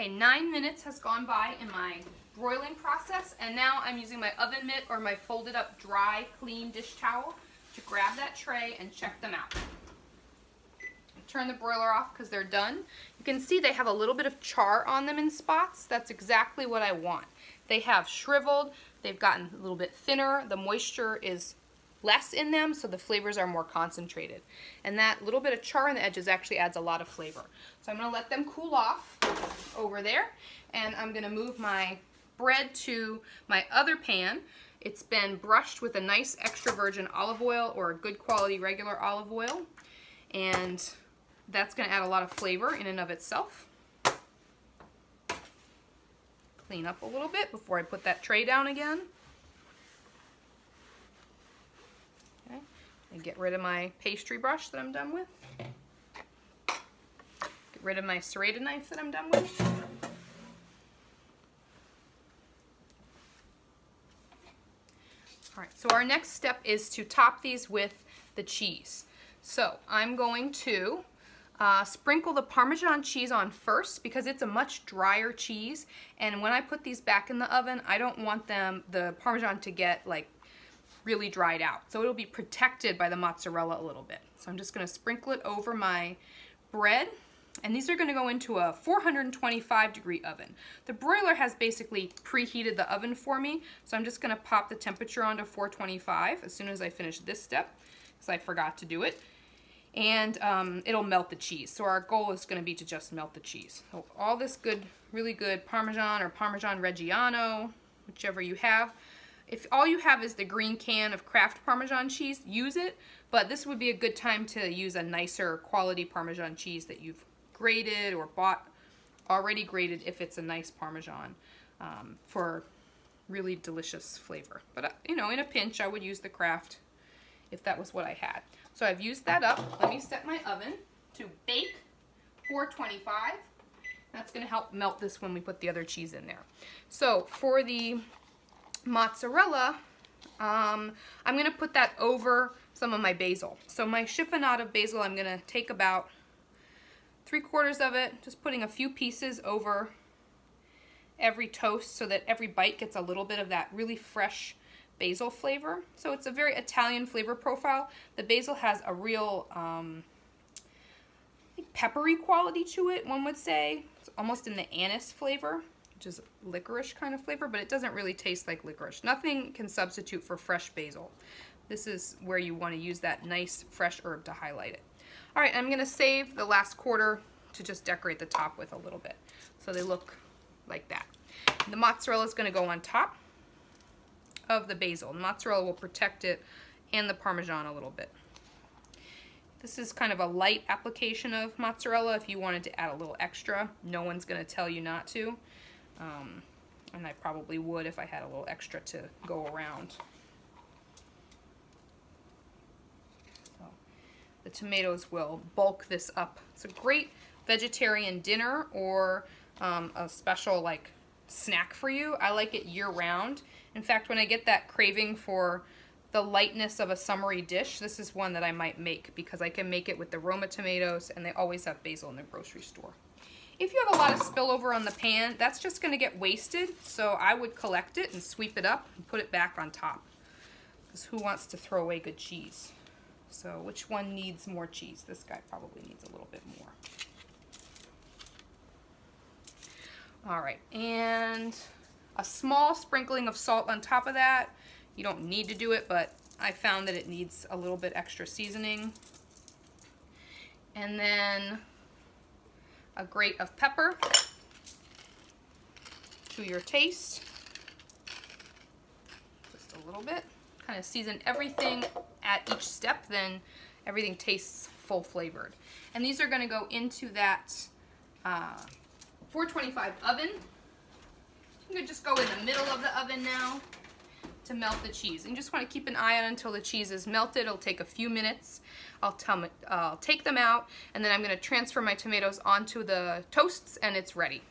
Okay, 9 minutes has gone by in my broiling process, and now I'm using my oven mitt or my folded up dry, clean dish towel to grab that tray and check them out. Turn the broiler off because they're done. You can see they have a little bit of char on them in spots. That's exactly what I want. They have shriveled, they've gotten a little bit thinner, the moisture is less in them, so the flavors are more concentrated. And that little bit of char on the edges actually adds a lot of flavor. So I'm going to let them cool off over there, and I'm going to move my bread to my other pan. It's been brushed with a nice extra virgin olive oil or a good quality regular olive oil, and that's going to add a lot of flavor in and of itself. Clean up a little bit before I put that tray down again. Okay. And get rid of my pastry brush that I'm done with. Get rid of my serrated knife that I'm done with. Alright, so our next step is to top these with the cheese. So I'm going to sprinkle the Parmesan cheese on first because it's a much drier cheese, and when I put these back in the oven, I don't want the Parmesan to get like really dried out. So it'll be protected by the mozzarella a little bit. So I'm just going to sprinkle it over my bread, and these are going to go into a 425-degree oven. The broiler has basically preheated the oven for me, so I'm just going to pop the temperature onto 425 as soon as I finish this step, because I forgot to do it. And it'll melt the cheese. So our goal is going to be to just melt the cheese. So all this good, really good Parmesan or Parmesan Reggiano, whichever you have. If all you have is the green can of Kraft Parmesan cheese, use it. But this would be a good time to use a nicer quality Parmesan cheese that you've grated or bought already grated if it's a nice Parmesan for really delicious flavor. But you know, in a pinch, I would use the Kraft if that was what I had. So I've used that up. Let me set my oven to bake 425. That's going to help melt this when we put the other cheese in there. So for the mozzarella, I'm going to put that over some of my basil. So my chiffonade of basil, I'm going to take about 3/4 of it, just putting a few pieces over every toast so that every bite gets a little bit of that really fresh basil flavor. So it's a very Italian flavor profile. The basil has a real peppery quality to it, one would say. It's almost in the anise flavor, which is licorice kind of flavor, but it doesn't really taste like licorice. Nothing can substitute for fresh basil. This is where you want to use that nice fresh herb to highlight it. All right, I'm going to save the last quarter to just decorate the top with a little bit, so they look like that. The mozzarella is going to go on top of the basil. The mozzarella will protect it and the Parmesan a little bit. This is kind of a light application of mozzarella. If you wanted to add a little extra, no one's going to tell you not to. And I probably would if I had a little extra to go around. So the tomatoes will bulk this up. It's a great vegetarian dinner or a special like snack for you. I like it year-round. In fact, when I get that craving for the lightness of a summery dish, this is one that I might make because I can make it with the Roma tomatoes, and they always have basil in the grocery store. If you have a lot of spillover on the pan, that's just going to get wasted, so I would collect it and sweep it up and put it back on top. Because who wants to throw away good cheese? So which one needs more cheese? This guy probably needs a little bit more. All right, and a small sprinkling of salt on top of that. You don't need to do it, but I found that it needs a little bit extra seasoning. And then a grate of pepper to your taste. Just a little bit. Kind of season everything at each step, then everything tastes full flavored. And these are going to go into that 425 oven. I'm going to just go in the middle of the oven now to melt the cheese. And you just want to keep an eye on until the cheese is melted. It'll take a few minutes. I'll take them out, and then I'm going to transfer my tomatoes onto the toasts, and it's ready.